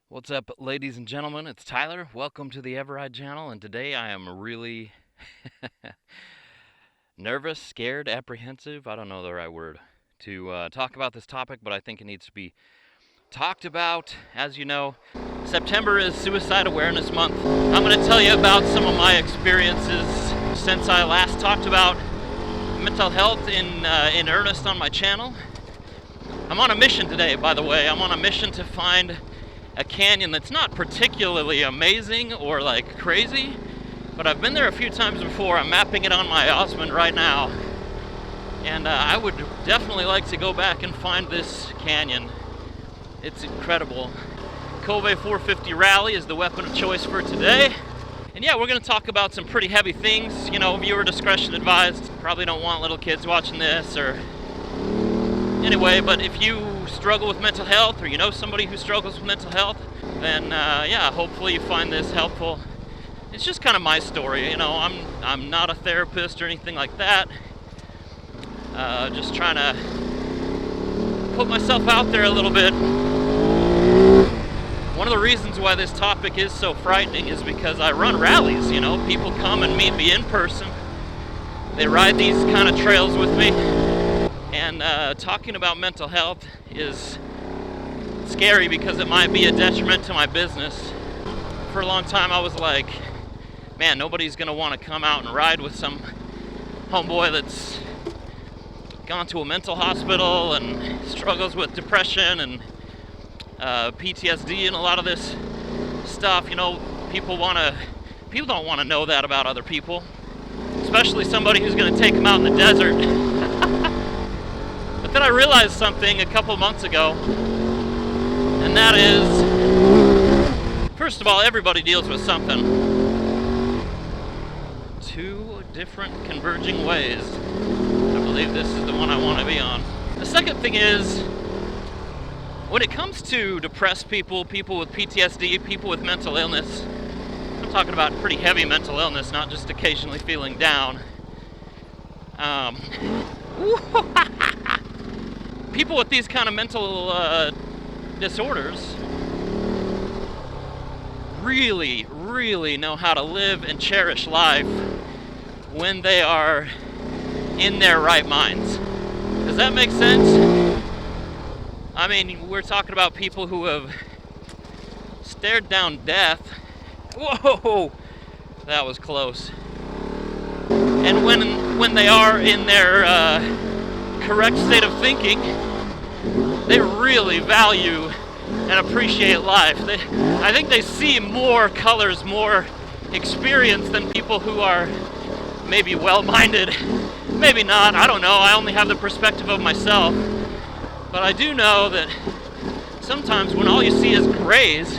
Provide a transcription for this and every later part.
What's up, ladies and gentlemen? It's Tyler. Welcome to the eveRide channel, and today I am really nervous, scared, apprehensive. I don't know the right word to talk about this topic, but I think it needs to be talked about. As you know, September is Suicide Awareness Month. I'm going to tell you about some of my experiences since I last talked about mental health in earnest on my channel. I'm on a mission today, by the way. I'm on a mission to find a canyon that's not particularly amazing or like crazy, but I've been there a few times before. I'm mapping it on my Osmond right now, and I would definitely like to go back and find this canyon. It's incredible. Convey 450 Rally is the weapon of choice for today. And yeah, we're going to talk about some pretty heavy things. You know, viewer discretion advised. Probably don't want little kids watching this or anyway, but if you struggle with mental health or you know somebody who struggles with mental health, then yeah, hopefully you find this helpful. It's just kind of my story, you know. I'm not a therapist or anything like that. Just trying to put myself out there a little bit. One of the reasons why this topic is so frightening is because I run rallies, you know. People come and meet me in person. They ride these kind of trails with me. And talking about mental health is scary because it might be a detriment to my business. For a long time I was like, man, nobody's going to want to come out and ride with some homeboy that's gone to a mental hospital and struggles with depression and PTSD and a lot of this stuff. You know, people don't want to know that about other people, especially somebody who's going to take them out in the desert. But then I realized something a couple months ago, and that is, first of all, everybody deals with something. Two different converging ways. I believe this is the one I want to be on. The second thing is, when it comes to depressed people, people with PTSD, people with mental illness, I'm talking about pretty heavy mental illness, not just occasionally feeling down. People with these kind of mental disorders really know how to live and cherish life when they are in their right minds. Does that make sense? I mean, we're talking about people who have stared down death. Whoa, that was close. And when they are in their correct state of thinking, they really value and appreciate life. I think they see more colors, more experience than people who are maybe well-minded. Maybe not, I don't know. I only have the perspective of myself. But I do know that sometimes when all you see is grays,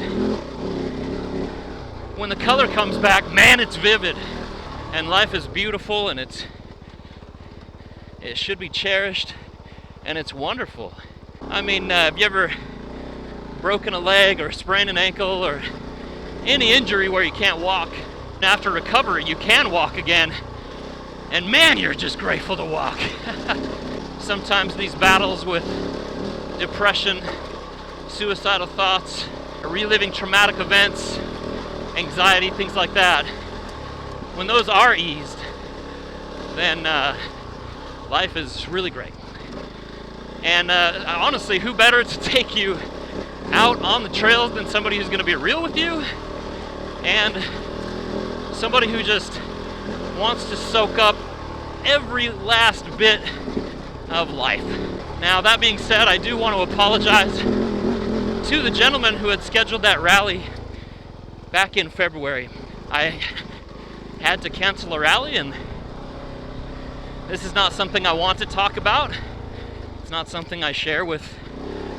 when the color comes back, man, it's vivid. And life is beautiful, and it should be cherished, and it's wonderful. I mean, have you ever broken a leg or sprained an ankle or any injury where you can't walk? And after recovery, you can walk again, and man, you're just grateful to walk. Sometimes these battles with depression, suicidal thoughts, reliving traumatic events, anxiety, things like that, when those are eased, then life is really great. And honestly, who better to take you out on the trails than somebody who's going to be real with you and somebody who just wants to soak up every last bit of life. Now, that being said, I do want to apologize to the gentleman who had scheduled that rally back in February. I had to cancel a rally, and this is not something I want to talk about. It's not something I share with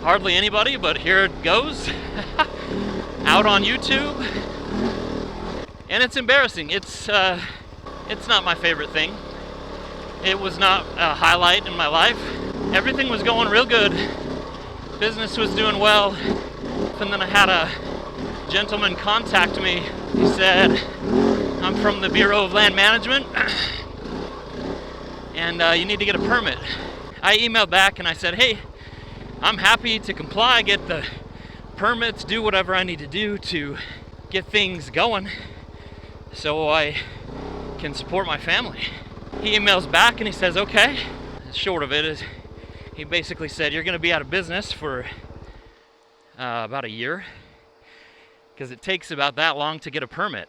hardly anybody, but here it goes. Out on YouTube. And it's embarrassing. It's not my favorite thing. It was not a highlight in my life. Everything was going real good. Business was doing well. And then I had a gentleman contact me. He said, I'm from the Bureau of Land Management, and you need to get a permit. I emailed back and I said, hey, I'm happy to comply, get the permits, do whatever I need to do to get things going so I can support my family. He emails back and he says, okay. The short of it is he basically said, you're going to be out of business for about a year because it takes about that long to get a permit.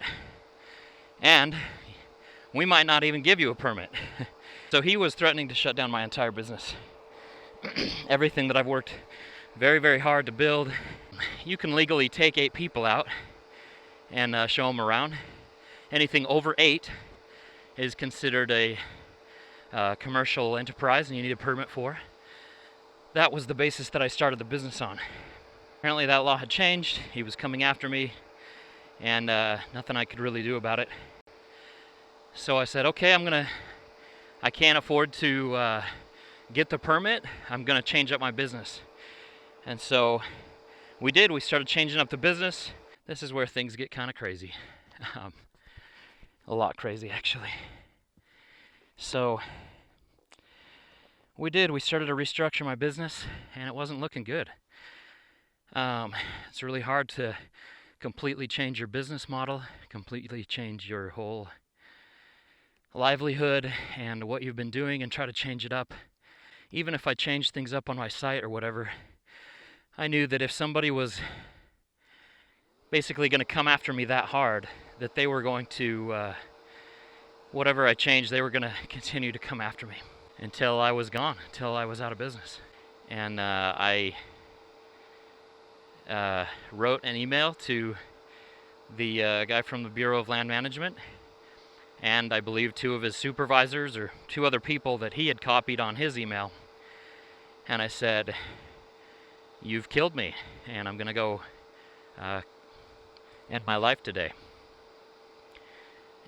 And we might not even give you a permit. So he was threatening to shut down my entire business. Everything that I've worked very, very hard to build. You can legally take 8 people out and show them around. Anything over 8 is considered a commercial enterprise and you need a permit for. That was the basis that I started the business on. Apparently that law had changed. He was coming after me and nothing I could really do about it. So I said, okay, I can't afford to get the permit. I'm gonna change up my business. And so we did. We started changing up the business. This is where things get kind of crazy. A lot crazy, actually. So we started to restructure my business and it wasn't looking good. It's really hard to completely change your business model, completely change your whole livelihood and what you've been doing and try to change it up. Even if I changed things up on my site or whatever, I knew that if somebody was basically going to come after me that hard, that they were going to, whatever I changed, they were going to continue to come after me until I was gone, until I was out of business. And I wrote an email to the guy from the Bureau of Land Management and I believe 2 of his supervisors or 2 other people that he had copied on his email. And I said, you've killed me and I'm going to go end my life today.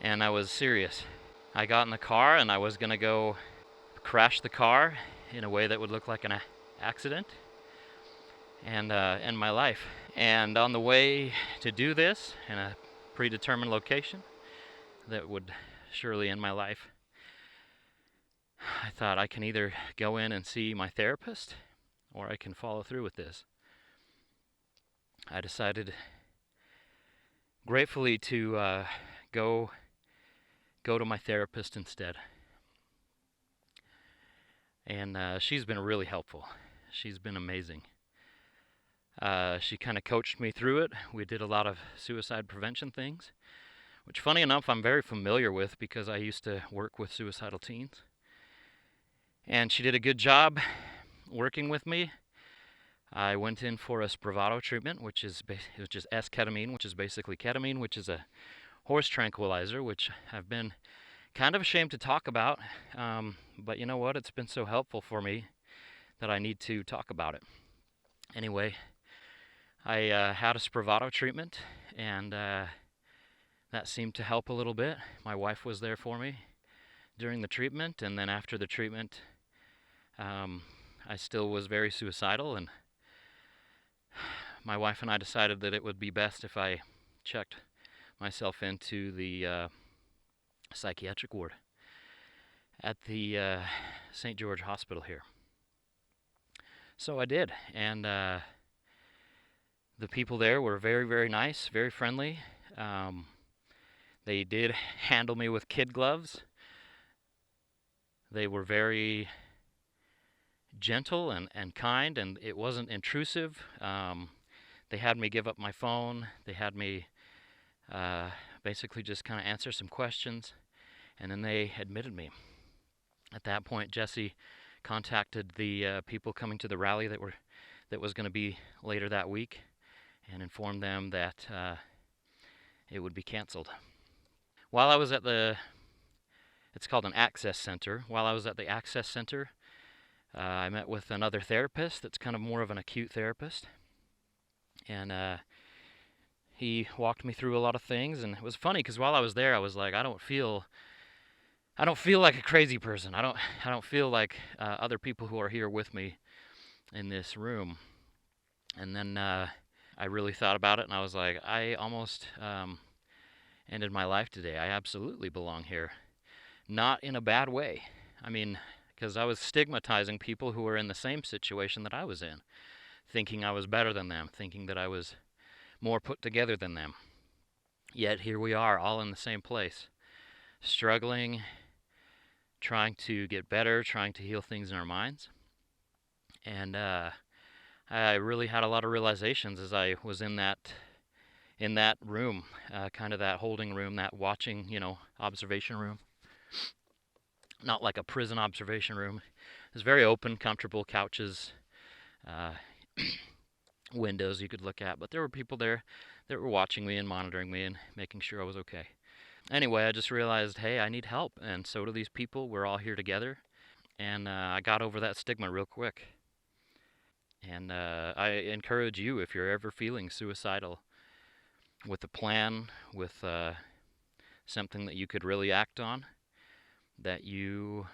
And I was serious. I got in the car and I was going to go crash the car in a way that would look like an accident and end my life. And on the way to do this in a predetermined location that would surely end my life, I thought I can either go in and see my therapist or I can follow through with this. I decided gratefully to go to my therapist instead. And she's been really helpful. She's been amazing. She kind of coached me through it. We did a lot of suicide prevention things, which funny enough I'm very familiar with because I used to work with suicidal teens. And she did a good job working with me. I went in for a Spravato treatment, which is S-ketamine, which is basically ketamine, which is a horse tranquilizer, which I've been kind of ashamed to talk about. But you know what? It's been so helpful for me that I need to talk about it. Anyway, I had a Spravato treatment, and that seemed to help a little bit. My wife was there for me during the treatment, and then after the treatment, I still was very suicidal, and my wife and I decided that it would be best if I checked myself into the psychiatric ward at the St. George Hospital here. So I did, and the people there were very, very nice, very friendly. They did handle me with kid gloves. They were very gentle and kind, and it wasn't intrusive. They had me give up my phone. They had me basically just kind of answer some questions, and then they admitted me. At that point, Jesse contacted the people coming to the rally that was going to be later that week, and informed them that it would be canceled. While I was at it's called an access center. While I was at the access center, I met with another therapist that's kind of more of an acute therapist, and he walked me through a lot of things. And it was funny because while I was there, I was like, I don't feel like a crazy person. I don't feel like other people who are here with me in this room. And then I really thought about it, and I was like, I almost ended my life today. I absolutely belong here. Not in a bad way. I mean, because I was stigmatizing people who were in the same situation that I was in, thinking I was better than them, thinking that I was more put together than them. Yet here we are, all in the same place, struggling, trying to get better, trying to heal things in our minds. And I really had a lot of realizations as I was in that room, kind of that holding room, that watching, observation room. Not like a prison observation room. It was very open, comfortable couches, windows you could look at, but there were people there that were watching me and monitoring me and making sure I was okay. Anyway, I just realized, hey, I need help, and so do these people. We're all here together, and I got over that stigma real quick. And I encourage you, if you're ever feeling suicidal, with a plan, with something that you could really act on, that you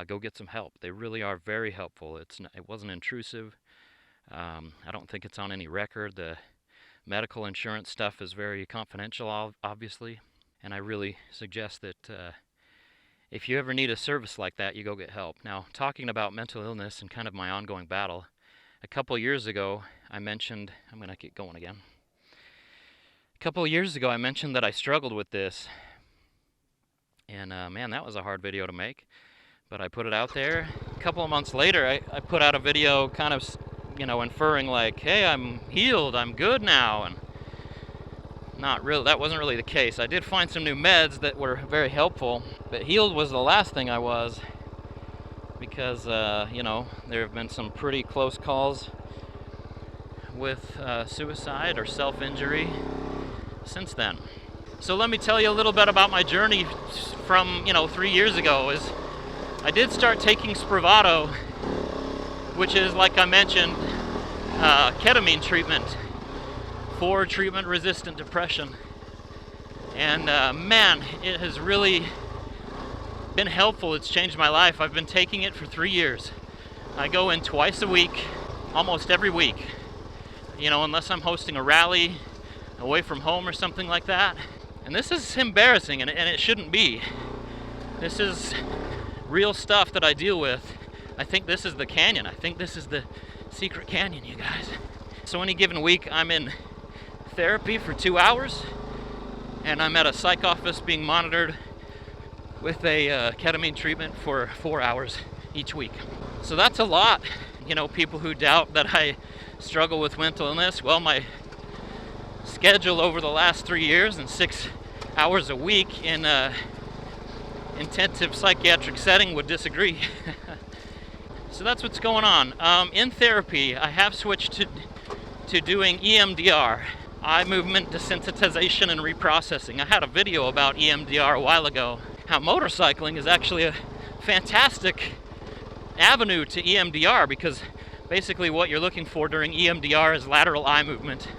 go get some help. They really are very helpful. It wasn't intrusive. I don't think it's on any record. The medical insurance stuff is very confidential, obviously, and I really suggest that if you ever need a service like that, you go get help. Now, talking about mental illness and kind of my ongoing battle, a couple years ago I mentioned, I'm going to get going again. A couple of years ago I mentioned that I struggled with this, and man, that was a hard video to make, but I put it out there. A couple of months later I put out a video kind of, inferring like, hey, I'm healed, I'm good now, and not really. That wasn't really the case. I did find some new meds that were very helpful, but healed was the last thing I was, because there have been some pretty close calls with suicide or self-injury since then. So let me tell you a little bit about my journey from 3 years ago. Is I did start taking Spravato, which is, like I mentioned, ketamine treatment for treatment-resistant depression. And man, it has really been helpful. It's changed my life. I've been taking it for 3 years. I go in twice a week, almost every week. Unless I'm hosting a rally away from home or something like that. And this is embarrassing, and it shouldn't be. This is real stuff that I deal with. I think this is the canyon. I think this is the secret canyon, you guys. So any given week, I'm in therapy for 2 hours, and I'm at a psych office being monitored with a ketamine treatment for 4 hours each week. So that's a lot. People who doubt that I struggle with mental illness, well, my schedule over the last 3 years and 6 hours a week in a intensive psychiatric setting would disagree. So that's what's going on. In therapy, I have switched to doing EMDR, eye movement desensitization and reprocessing. I had a video about EMDR a while ago, how motorcycling is actually a fantastic avenue to EMDR, because basically what you're looking for during EMDR is lateral eye movement.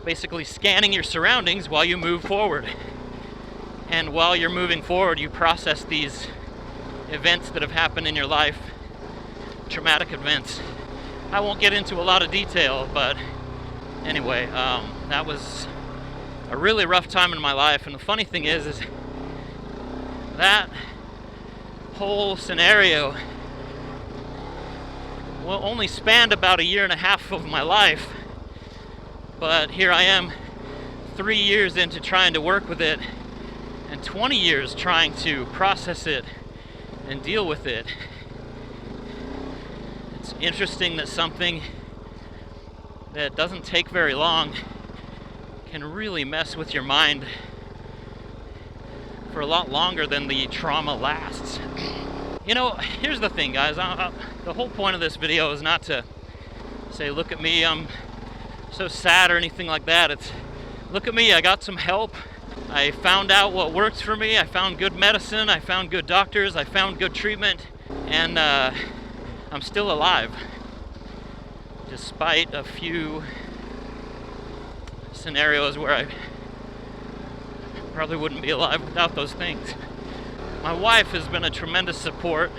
Basically scanning your surroundings while you move forward. And while you're moving forward, you process these events that have happened in your life, traumatic events. I won't get into a lot of detail, but anyway, that was a really rough time in my life. And the funny thing is that whole scenario only spanned about 1.5 years of my life. But here I am 3 years into trying to work with it, and 20 years trying to process it and deal with it. It's interesting that something that doesn't take very long can really mess with your mind for a lot longer than the trauma lasts. Here's the thing, guys. The whole point of this video is not to say, look at me, I'm so sad or anything like that. It's, look at me, I got some help. I found out what works for me. I found good medicine. I found good doctors. I found good treatment. And I'm still alive, despite a few scenarios where I probably wouldn't be alive without those things. My wife has been a tremendous support.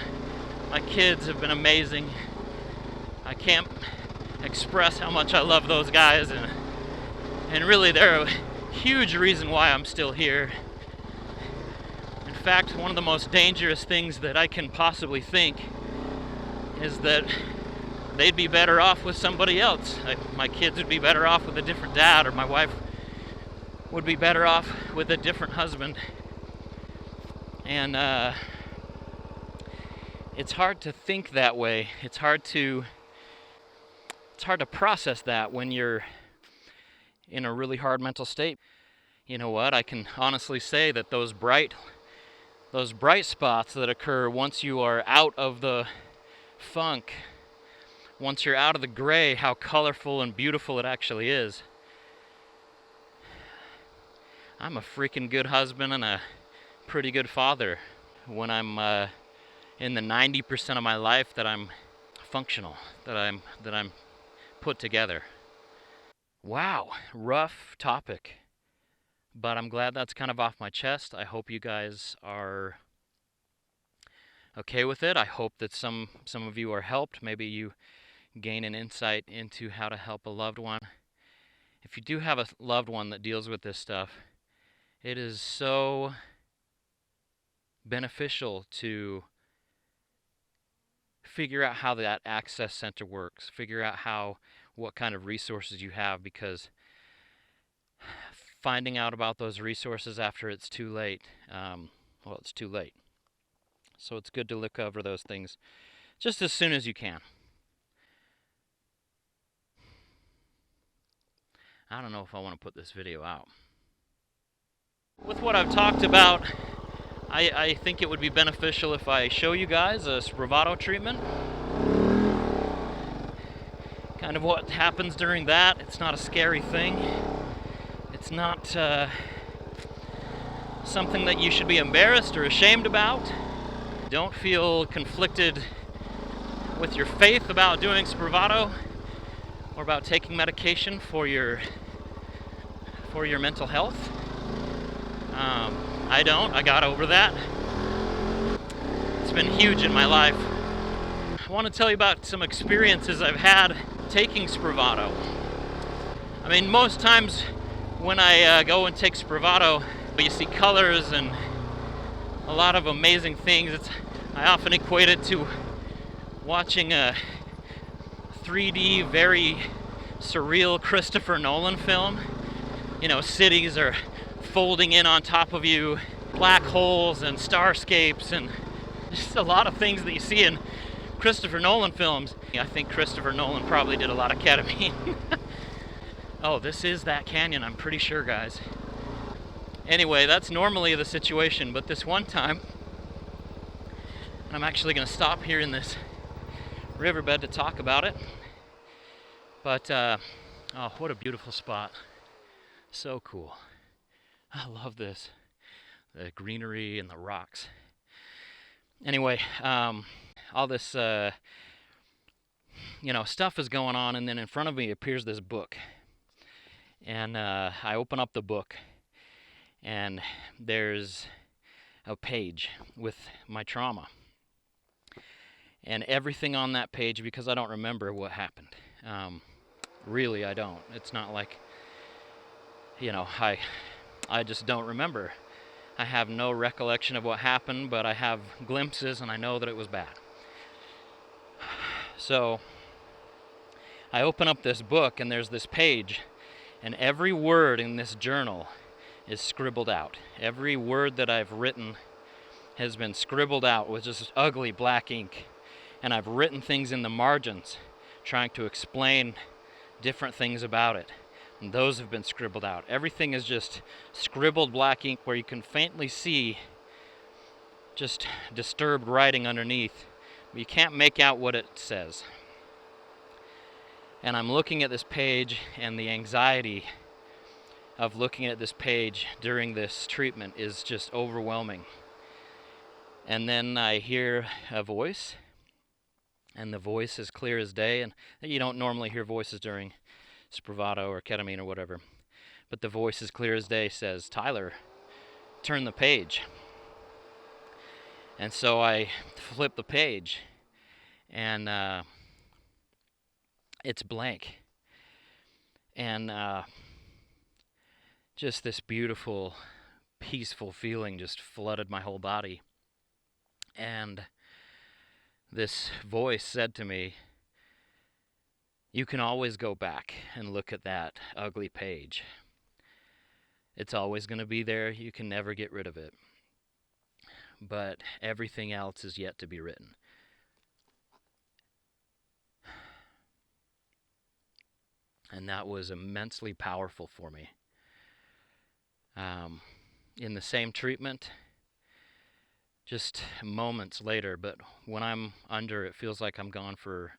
My kids have been amazing. I can't express how much I love those guys, and really they're a huge reason why I'm still here. In fact, one of the most dangerous things that I can possibly think is that they'd be better off with somebody else. My kids would be better off with a different dad, or my wife would be better off with a different husband. And it's hard to think that way. It's hard to process that when you're in a really hard mental state. You know what? I can honestly say that those bright spots that occur once you are out of the funk, once you're out of the gray, how colorful and beautiful it actually is. I'm a freaking good husband and a pretty good father when I'm in the 90% of my life that I'm functional, that I'm put together. Wow, rough topic. But I'm glad that's kind of off my chest. I hope you guys are okay with it. I hope that some of you are helped. Maybe you gain an insight into how to help a loved one. If you do have a loved one that deals with this stuff, it is so beneficial to figure out how that access center works, figure out what kind of resources you have, because finding out about those resources after it's too late, it's too late. So it's good to look over those things just as soon as you can. I don't know if I want to put this video out. With what I've talked about, I think it would be beneficial if I show you guys a Spravato treatment. Kind of what happens during that. It's not a scary thing. It's not something that you should be embarrassed or ashamed about. Don't feel conflicted with your faith about doing Spravato or about taking medication for your mental health. I don't. I got over that. It's been huge in my life. I want to tell you about some experiences I've had taking Spravato. I mean, most times when I go and take Spravato, you see colors and a lot of amazing things. I often equate it to watching a 3D, very surreal Christopher Nolan film. You know, cities are folding in on top of you, black holes and starscapes, and just a lot of things that you see in Christopher Nolan films. I think Christopher Nolan probably did a lot of ketamine. Oh, this is that canyon, I'm pretty sure, guys. Anyway, that's normally the situation, but this one time, and I'm actually going to stop here in this riverbed to talk about it. But, oh, what a beautiful spot. So cool. I love this. The greenery and the rocks. Anyway, all this, stuff is going on, and then in front of me appears this book. And I open up the book, and there's a page with my trauma. And everything on that page, because I don't remember what happened. Really, I don't. It's not like, I just don't remember. I have no recollection of what happened, but I have glimpses, and I know that it was bad. So I open up this book, and there's this page, and every word in this journal is scribbled out. Every word that I've written has been scribbled out with just ugly black ink, and I've written things in the margins trying to explain different things about it. And those have been scribbled out. Everything is just scribbled black ink where you can faintly see just disturbed writing underneath, but you can't make out what it says. And I'm looking at this page, and the anxiety of looking at this page during this treatment is just overwhelming. And then I hear a voice, and the voice is clear as day, and you don't normally hear voices during Spravato or ketamine or whatever, but the voice is clear as day, says, "Tyler, turn the page." And so I flip the page, and it's blank, and just this beautiful, peaceful feeling just flooded my whole body. And this voice said to me, you can always go back and look at that ugly page. It's always going to be there. You can never get rid of it. But everything else is yet to be written. And that was immensely powerful for me. In the same treatment, just moments later, but when I'm under, it feels like I'm gone for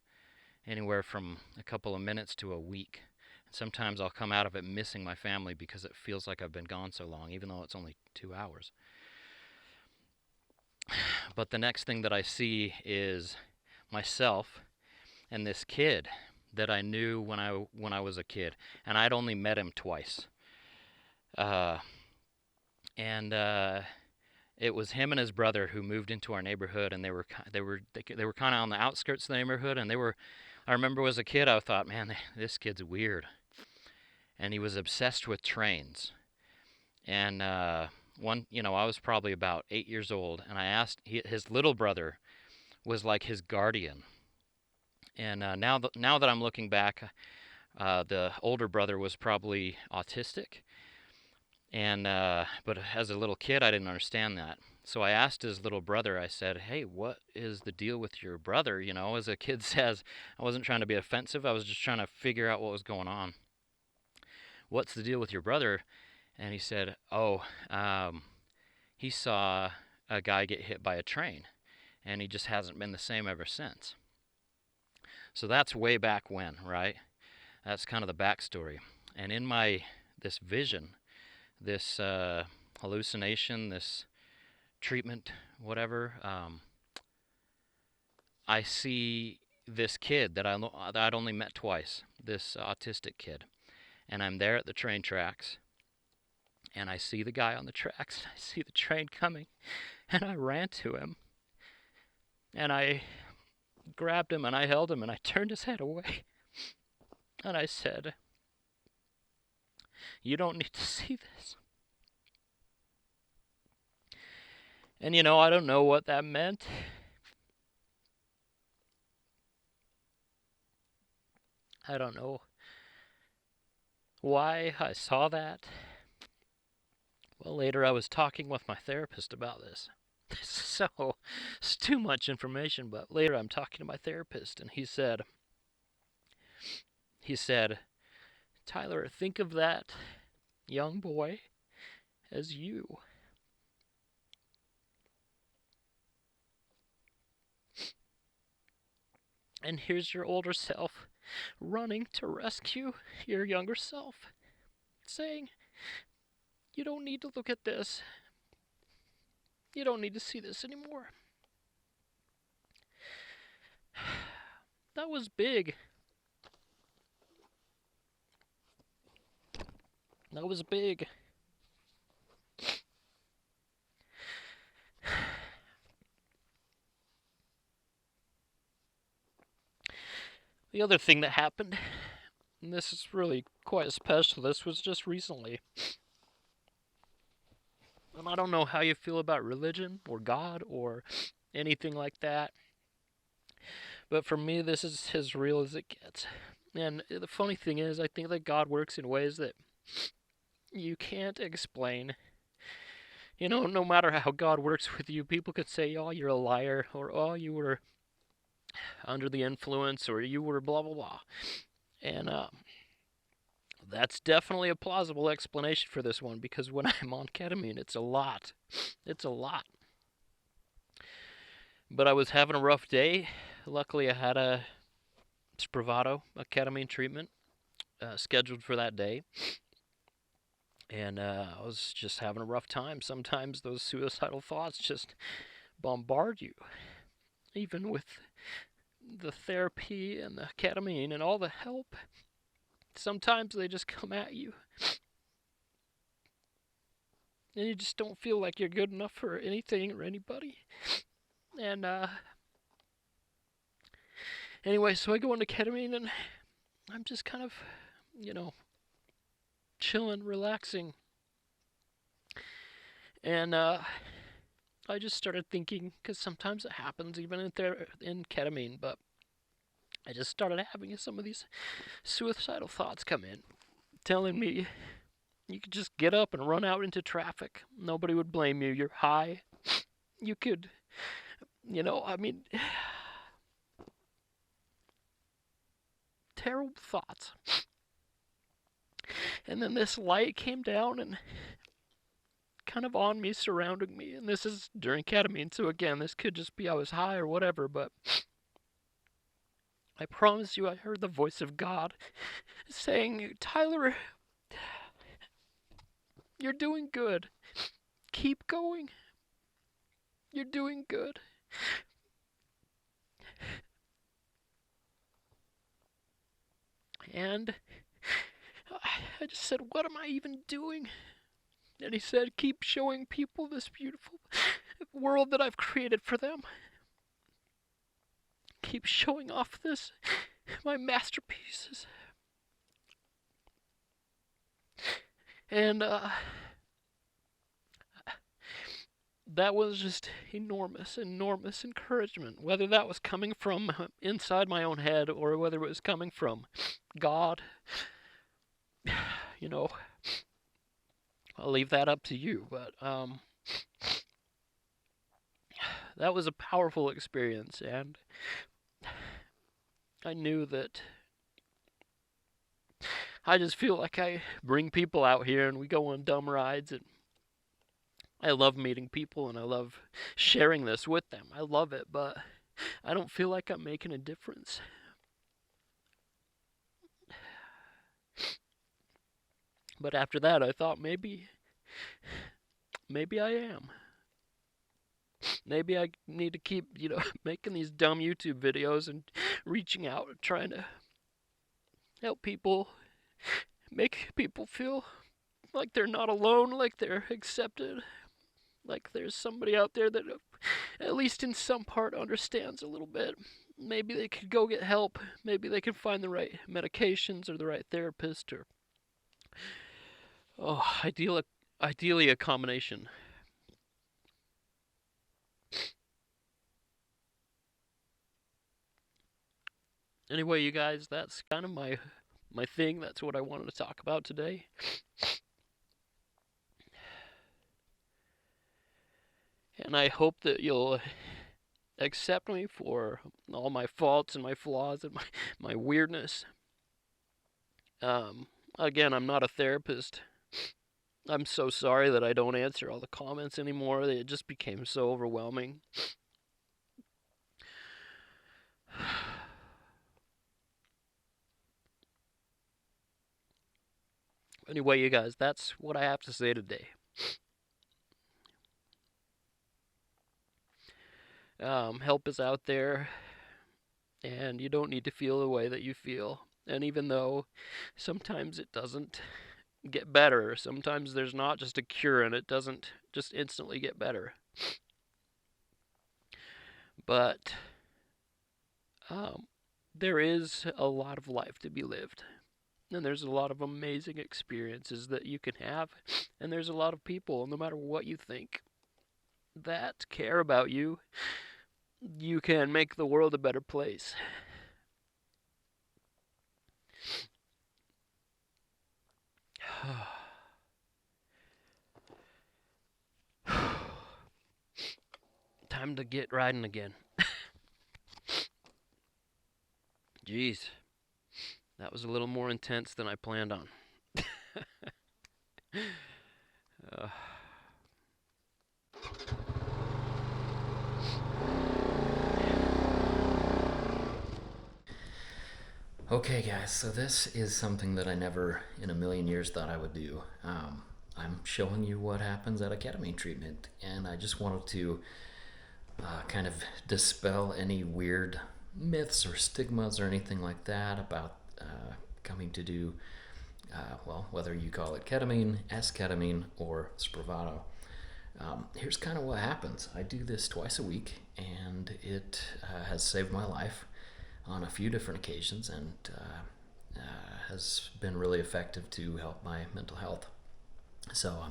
anywhere from a couple of minutes to a week. Sometimes I'll come out of it missing my family because it feels like I've been gone so long, even though it's only 2 hours. But the next thing that I see is myself and this kid that I knew when I was a kid, and I'd only met him twice. It was him and his brother who moved into our neighborhood, and they were kind of on the outskirts of the neighborhood, and I remember as a kid I thought, man, this kid's weird, and he was obsessed with trains. And I was probably about 8 years old, and I asked, his little brother was like his guardian. And now that I'm looking back, the older brother was probably autistic. And but as a little kid, I didn't understand that. So I asked his little brother, I said, hey, what is the deal with your brother? As a kid says, I wasn't trying to be offensive. I was just trying to figure out what was going on. What's the deal with your brother? And he said, he saw a guy get hit by a train, and he just hasn't been the same ever since. So that's way back when, right? That's kind of the backstory. And in this vision, this hallucination, this treatment, whatever, I see this kid that I'd only met twice, this autistic kid. And I'm there at the train tracks, and I see the guy on the tracks, and I see the train coming, and I ran to him, and I grabbed him, and I held him, and I turned his head away, and I said, you don't need to see this. And I don't know what that meant. I don't know why I saw that. Well, later I was talking with my therapist about this. So, it's too much information, but later I'm talking to my therapist, and he said, Tyler, think of that young boy as you. And here's your older self running to rescue your younger self, saying, you don't need to look at this. You don't need to see this anymore. That was big. That was big. The other thing that happened, and this is really quite special, this was just recently. And I don't know how you feel about religion or God or anything like that, but for me, this is as real as it gets. And the funny thing is, I think that God works in ways that you can't explain. No matter how God works with you, people could say, oh, you're a liar, or oh, you were under the influence, or you were blah, blah, blah. And that's definitely a plausible explanation for this one, because when I'm on ketamine, it's a lot. It's a lot. But I was having a rough day. Luckily, I had a Spravato, a ketamine treatment, scheduled for that day. And I was just having a rough time. Sometimes those suicidal thoughts just bombard you. Even with the therapy and the ketamine and all the help, sometimes they just come at you. And you just don't feel like you're good enough for anything or anybody. And anyway, so I go into ketamine, and I'm just kind of, chilling, relaxing. And I just started thinking, because sometimes it happens even in ketamine, but I just started having some of these suicidal thoughts come in, telling me you could just get up and run out into traffic. Nobody would blame you. You're high. You could, I mean, terrible thoughts. And then this light came down and kind of on me, surrounding me. And this is during ketamine, so again, this could just be I was high or whatever, but I promise you I heard the voice of God saying, Tyler, you're doing good. Keep going. You're doing good. And I just said, what am I even doing? And he said, keep showing people this beautiful world that I've created for them. Keep showing off my masterpieces. And that was just enormous encouragement. Whether that was coming from inside my own head or whether it was coming from God, I'll leave that up to you. But that was a powerful experience, and I knew that I just feel like I bring people out here and we go on dumb rides, and I love meeting people and I love sharing this with them. I love it, but I don't feel like I'm making a difference. But after that, I thought maybe I am. Maybe I need to keep, making these dumb YouTube videos and reaching out and trying to help people, make people feel like they're not alone, like they're accepted, like there's somebody out there that at least in some part understands a little bit. Maybe they could go get help. Maybe they can find the right medications or the right therapist, or ideally a combination. Anyway, you guys, that's kind of my thing. That's what I wanted to talk about today. And I hope that you'll accept me for all my faults and my flaws and my weirdness. Again, I'm not a therapist. I'm so sorry that I don't answer all the comments anymore. It just became so overwhelming. Anyway, you guys, that's what I have to say today. Help is out there, and you don't need to feel the way that you feel. And even though sometimes it doesn't get better, sometimes there's not just a cure and it doesn't just instantly get better. But there is a lot of life to be lived. And there's a lot of amazing experiences that you can have. And there's a lot of people, no matter what you think, that care about you. You can make the world a better place. Time to get riding again. Jeez. That was a little more intense than I planned on. Okay, guys, so this is something that I never in a million years thought I would do. I'm showing you what happens at a ketamine treatment, and I just wanted to kind of dispel any weird myths or stigmas or anything like that about coming to do, whether you call it ketamine, S-ketamine, or Spravato. Here's kind of what happens. I do this twice a week, and it has saved my life on a few different occasions, and has been really effective to help my mental health. So,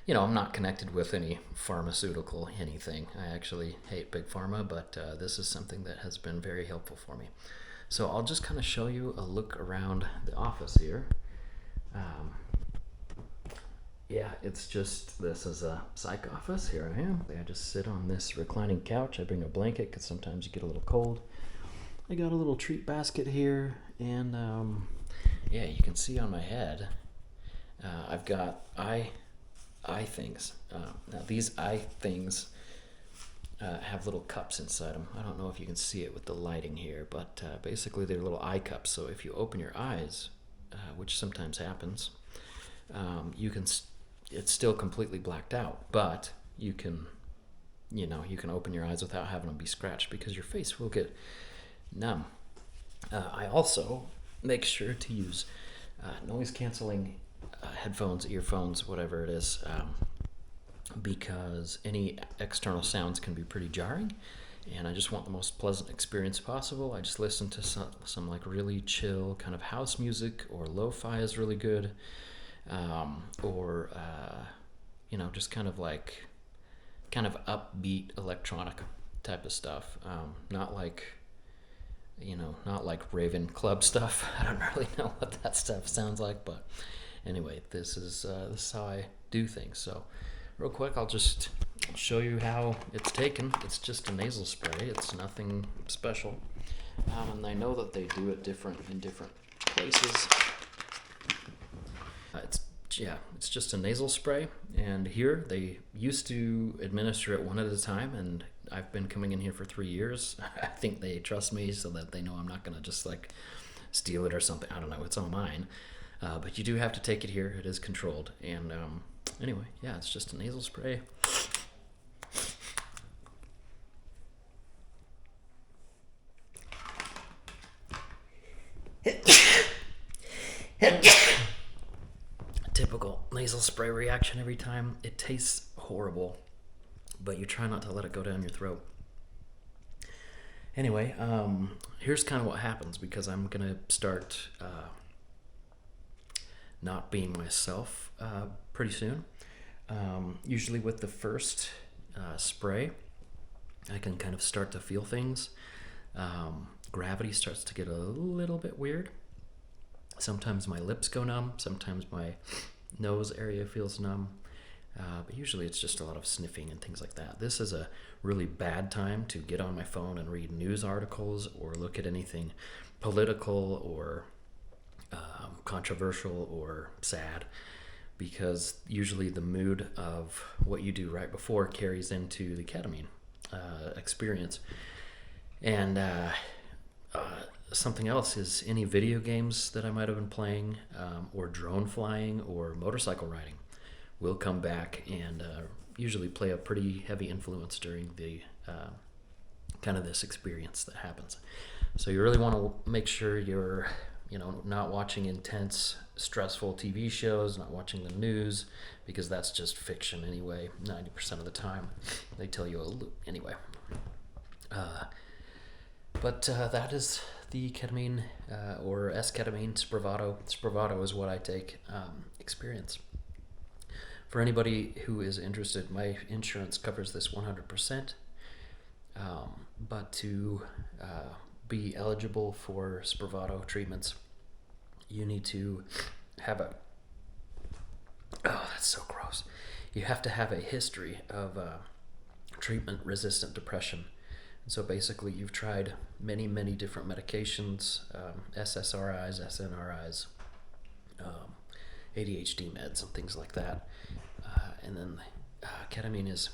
I'm not connected with any pharmaceutical anything. I actually hate big pharma, but this is something that has been very helpful for me. So I'll just kind of show you a look around the office here. Um, yeah, it's just, this is a psych office. Here I am. I just sit on this reclining couch. I bring a blanket because sometimes you get a little cold. I got a little treat basket here, and yeah, you can see on my head, I've got eye things. Now these eye things have little cups inside them. I don't know if you can see it with the lighting here, but basically they're little eye cups. So if you open your eyes, which sometimes happens, you can. It's still completely blacked out, but you can open your eyes without having them be scratched because your face will get numb. I also make sure to use noise canceling headphones, earphones, whatever it is, because any external sounds can be pretty jarring, and I just want the most pleasant experience possible. I just listen to some like really chill kind of house music, or lo-fi is really good, or just kind of upbeat electronic type of stuff, not like Raven Club stuff. I don't really know what that stuff sounds like, but anyway, this is how I do things. So real quick, I'll just show you how it's taken. It's just a nasal spray. It's nothing special, and I know that they do it in different places. It's just a nasal spray, and here they used to administer it one at a time, and I've been coming in here for 3 years. I think they trust me so that they know I'm not gonna just like steal it or something. I don't know, it's all mine, but you do have to take it here. It is controlled, and anyway, yeah, it's just a nasal spray. Typical nasal spray reaction every time. It tastes horrible, but you try not to let it go down your throat. Anyway, here's kind of what happens, because I'm gonna start not being myself pretty soon. Usually with the first spray, I can kind of start to feel things. Gravity starts to get a little bit weird. Sometimes my lips go numb, sometimes my nose area feels numb, but usually it's just a lot of sniffing and things like that. This is a really bad time to get on my phone and read news articles or look at anything political or controversial or sad, because usually the mood of what you do right before carries into the ketamine experience. And something else is any video games that I might have been playing, or drone flying or motorcycle riding will come back and usually play a pretty heavy influence during the kind of this experience that happens. So you really want to make sure you're not watching intense, stressful TV shows, not watching the news, because that's just fiction anyway, 90% of the time. They tell you anyway. But that is the ketamine or S-ketamine, Spravato. Spravato is what I take experience. For anybody who is interested, my insurance covers this 100%. But to be eligible for Spravato treatments, you need to have that's so gross. You have to have a history of treatment-resistant depression. So basically, you've tried many, many different medications, SSRIs, SNRIs, ADHD meds, and things like that. And then ketamine is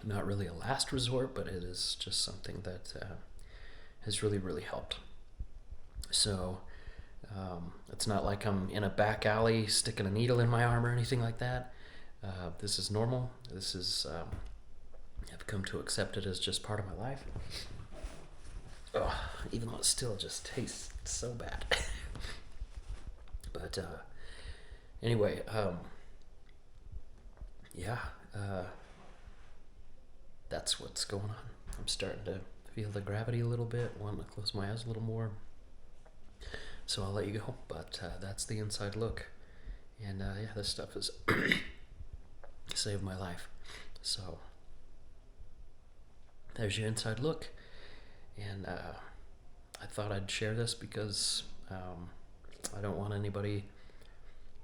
not really a last resort, but it is just something that has really, really helped. So it's not like I'm in a back alley sticking a needle in my arm or anything like that. This is normal. This is... I've come to accept it as just part of my life. Even though it still just tastes so bad. But anyway, that's what's going on. I'm starting to feel the gravity a little bit, wanting to close my eyes a little more. So I'll let you go, but that's the inside look. And this stuff has saved my life. So there's your inside look. And I thought I'd share this because I don't want anybody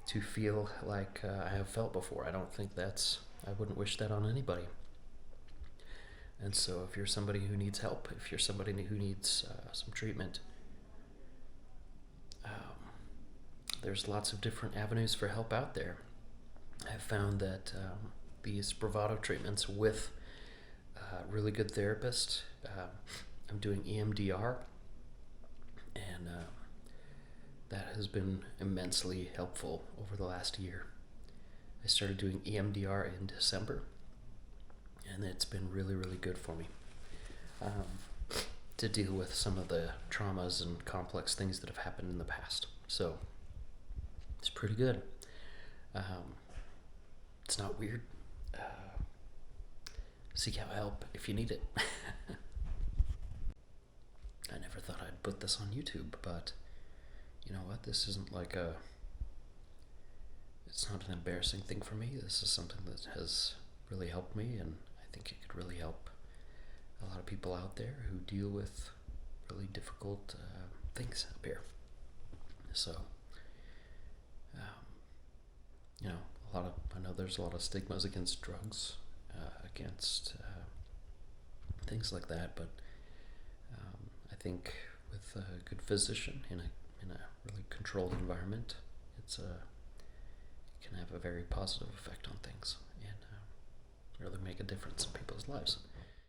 to feel like I have felt before. I wouldn't wish that on anybody. And so if you're somebody who needs help, if you're somebody who needs some treatment, there's lots of different avenues for help out there. I've found that these bravado treatments with really good therapists, I'm doing EMDR, and that has been immensely helpful over the last year. I started doing EMDR in December, and it's been really, really good for me to deal with some of the traumas and complex things that have happened in the past. So it's pretty good. It's not weird. Seek out help if you need it. I never thought I'd put this on YouTube, but you know what? This isn't like it's not an embarrassing thing for me. This is something that has really helped me, and I think it could really help a lot of people out there who deal with really difficult things up here. So, I know there's a lot of stigmas against drugs, against things like that, but I think with a good physician in a really controlled environment, it can have a very positive effect on things and really make a difference in people's lives.